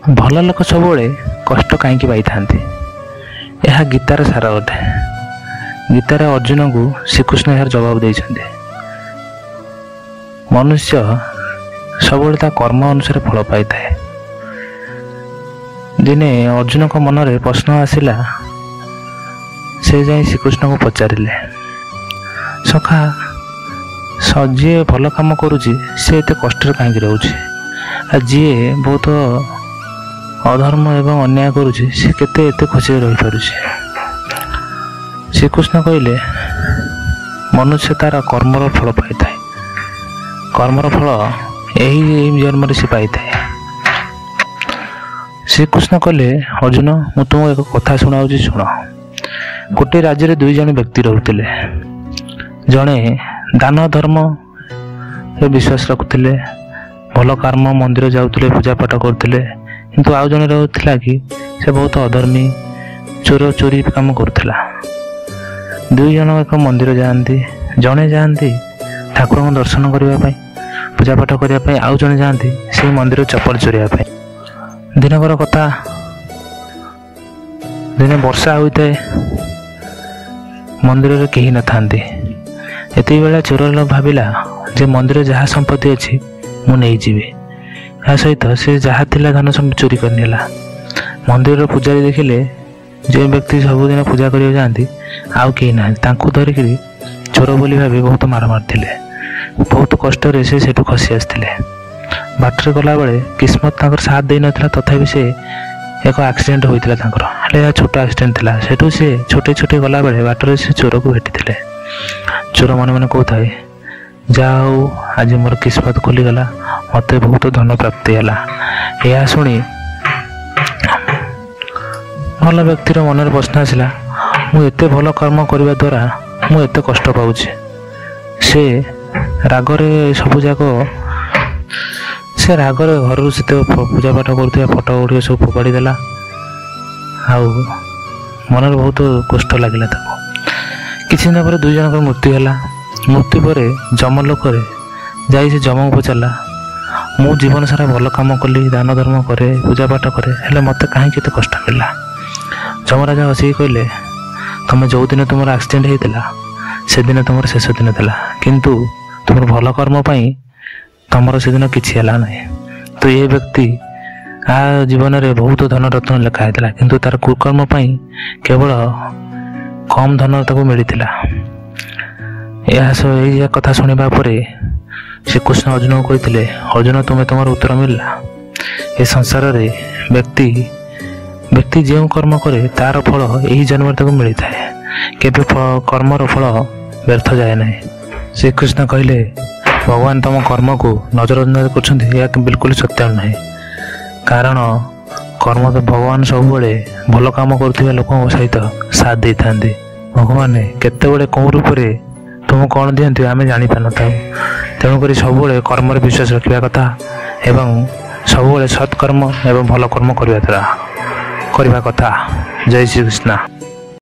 ଭଲ ଲୋକ ସବୁବେଳେ କଷ୍ଟ କାହିଁକି ପାଇଥାନ୍ତି? ଏହା ଗୀତାର ସାର ଅଟେ। ଗୀତାରେ ଅର୍ଜୁନଙ୍କୁ ଶ୍ରୀକୃଷ୍ଣ ଏହାର ଜବାବ ଦେଇଛନ୍ତି। ମନୁଷ୍ୟ ସବୁବେଳେ ତା କର୍ମ ଅନୁସାରେ ଫଳ ପାଇଥାଏ। ଦିନେ ଅର୍ଜୁନଙ୍କ ମନରେ ପ୍ରଶ୍ନ ଆସିଲା। ସେ ଯାଇ ଶ୍ରୀକୃଷ୍ଣଙ୍କୁ ପଚାରିଲେ, ସଖା, ଯିଏ ଭଲ କାମ କରୁଛି ସେ ଏତେ କଷ୍ଟରେ କାହିଁକି ରହୁଛି? ଆଉ ଯିଏ ବହୁତ ଅଧର୍ମ ଏବଂ ଅନ୍ୟାୟ କରୁଛି ସେ କେତେ ଏତେ ଖୁସିରେ ରହିପାରୁଛି? ଶ୍ରୀକୃଷ୍ଣ କହିଲେ, ମନୁଷ୍ୟ ତାର କର୍ମର ଫଳ ପାଇଥାଏ। କର୍ମର ଫଳ ଏହି ଜନ୍ମରେ ସେ ପାଇଥାଏ। ଶ୍ରୀକୃଷ୍ଣ କହିଲେ, ଅର୍ଜୁନ, ମୁଁ ତୁମକୁ ଏକ କଥା ଶୁଣାଉଛି, ଶୁଣ। ଗୋଟିଏ ରାଜ୍ୟରେ ଦୁଇ ଜଣ ବ୍ୟକ୍ତି ରହୁଥିଲେ। ଜଣେ ଦାନ ଧର୍ମରେ ବିଶ୍ୱାସ ରଖୁଥିଲେ, ଭଲ କର୍ମ, ମନ୍ଦିର ଯାଉଥିଲେ, ପୂଜାପାଠ କରୁଥିଲେ। କିନ୍ତୁ ଆଉ ଜଣେ ରହୁଥିଲା କି ସେ ବହୁତ ଅଧର୍ମୀ, ଚୋରି କାମ କରୁଥିଲା। ଦୁଇ ଜଣ ଏକ ମନ୍ଦିର ଯାଆନ୍ତି। ଜଣେ ଯାଆନ୍ତି ଠାକୁରଙ୍କ ଦର୍ଶନ କରିବା ପାଇଁ, ପୂଜାପାଠ କରିବା ପାଇଁ, ଆଉ ଜଣେ ଯାଆନ୍ତି ସେଇ ମନ୍ଦିର ଚପଲ ଚୋରିବା ପାଇଁ। ଦିନକର କଥା, ଦିନେ ବର୍ଷା ହୋଇଥାଏ। ମନ୍ଦିରରେ କେହି ନଥାନ୍ତି। ଏତିକିବେଳେ ଚୋର ଭାବିଲା ଯେ ମନ୍ଦିରରେ ଯାହା ସମ୍ପତ୍ତି ଅଛି ମୁଁ ନେଇଯିବି। ଏହା ସହିତ ସେ ଯାହା ଥିଲା ଧନ ସମ୍ପତ୍ତି ଚୋରି କରିନେଲା। ମନ୍ଦିରର ପୂଜାରୀ ଦେଖିଲେ ଯେଉଁ ବ୍ୟକ୍ତି ସବୁଦିନ ପୂଜା କରିବାକୁ ଯାଆନ୍ତି ଆଉ କେହି ନାହାନ୍ତି। ତାଙ୍କୁ ଧରିକିରି ଚୋର ବୋଲି ଭାବି ବହୁତ ମାର ମାରିଥିଲେ। ବହୁତ କଷ୍ଟରେ ସେ ସେଠୁ ଖସି ଆସିଥିଲେ। ବାଟରେ ଗଲାବେଳେ କିସ୍ମତ ତାଙ୍କର ସାଥ ଦେଇନଥିଲା। ତଥାପି ସେ ଏକ ଆକ୍ସିଡେଣ୍ଟ ହୋଇଥିଲା ତାଙ୍କର। ହେଲେ ଏହା ଛୋଟ ଆକ୍ସିଡେଣ୍ଟ ଥିଲା। ସେଠୁ ସେ ଛୋଟେ ଗଲାବେଳେ ବାଟରେ ସେ ଚୋରକୁ ଭେଟିଥିଲେ। ଚୋର ମନେ ମନେ କହୁଥାଏ, ଯାହା ହଉ ଆଜି ମୋର କିସ୍ମତ ଖୋଲିଗଲା, ମୋତେ ବହୁତ ଧନ ପ୍ରାପ୍ତି ହେଲା। ଏହା ଶୁଣି ଭଲ ବ୍ୟକ୍ତିର ମନରେ ପ୍ରଶ୍ନ ଆସିଲା, ମୁଁ ଏତେ ଭଲ କର୍ମ କରିବା ଦ୍ୱାରା ମୁଁ ଏତେ କଷ୍ଟ ପାଉଛି। ସେ ରାଗରେ ଘରରୁ ସେତେ ପୂଜାପାଠ କରୁଥିବା ଫଟୋ ଗୁଡ଼ିକ ସବୁ ଫୋପାଡ଼ି ଦେଲା। ଆଉ ମନରେ ବହୁତ କଷ୍ଟ ଲାଗିଲା ତାକୁ। କିଛି ଦିନ ପରେ ଦୁଇ ଜଣଙ୍କର ମୃତ୍ୟୁ ହେଲା। ମୃତ୍ୟୁ ପରେ ଯମଲୋକରେ ଯାଇ ସେ ଯମକୁ ପଚାରିଲା, ମୁଁ ଜୀବନ ସାରା ଭଲ କାମ କଲି, ଦାନ ଧର୍ମ କରେ, ପୂଜାପାଠ କରେ, ହେଲେ ମୋତେ କାହିଁକି ଏତେ କଷ୍ଟ ମିଳିଲା? ଯମରାଜା ହସିକି କହିଲେ, ତୁମେ ଯେଉଁଦିନ ତୁମର ଆକ୍ସିଡେଣ୍ଟ ହେଇଥିଲା ସେଦିନ ତୁମର ଶେଷ ଦିନ ଥିଲା। କିନ୍ତୁ ତୁମର ଭଲ କର୍ମ ପାଇଁ ତୁମର ସେଦିନ କିଛି ହେଲା ନାହିଁ। ତ ଏ ବ୍ୟକ୍ତି ଜୀବନରେ ବହୁତ ଧନ ରତ୍ନ ଲେଖା ହେଇଥିଲା, କିନ୍ତୁ ତାର କୁକର୍ମ ପାଇଁ କେବଳ କମ୍ ଧନ ତାକୁ ମିଳିଥିଲା। ଏହି କଥା ଶୁଣିବା ପରେ ଶ୍ରୀକୃଷ୍ଣ ଅର୍ଜୁନକୁ କହିଥିଲେ, ଅର୍ଜୁନ, ତୁମର ଉତ୍ତର ମିଳିଲା। ଏ ସଂସାରରେ ବ୍ୟକ୍ତି ଯେଉଁ କର୍ମ କରେ ତାର ଫଳ ଏହି ଜନ୍ମରେ ତାକୁ ମିଳିଥାଏ। କେବେ କର୍ମର ଫଳ ବ୍ୟର୍ଥ ଯାଏ ନାହିଁ। ଶ୍ରୀକୃଷ୍ଣ କହିଲେ, ଭଗବାନ ତମ କର୍ମକୁ ନଜରଅନ୍ଦାଜ କରୁଛନ୍ତି, ଏହା ବିଲକୁଲ ସତ୍ୟ ନୁହେଁ। କାରଣ ଭଗବାନ ସବୁବେଳେ ଭଲ କାମ କରୁଥିବା ଲୋକଙ୍କ ସହିତ ସାଥ ଦେଇଥାନ୍ତି। ଭଗବାନ କେତେବେଳେ କେଉଁ ରୂପରେ ତୁମକୁ କ'ଣ ଦିଅନ୍ତି ଆମେ ଜାଣିପାରିନଥାଉ। ତେଣୁକରି ସବୁବେଳେ କର୍ମରେ ବିଶ୍ୱାସ ରଖିବା କଥା ଏବଂ ସବୁବେଳେ ସତ୍କର୍ମ ଏବଂ ଭଲ କର୍ମ କରିବା କଥା। ଜୟ ଶ୍ରୀକୃଷ୍ଣ।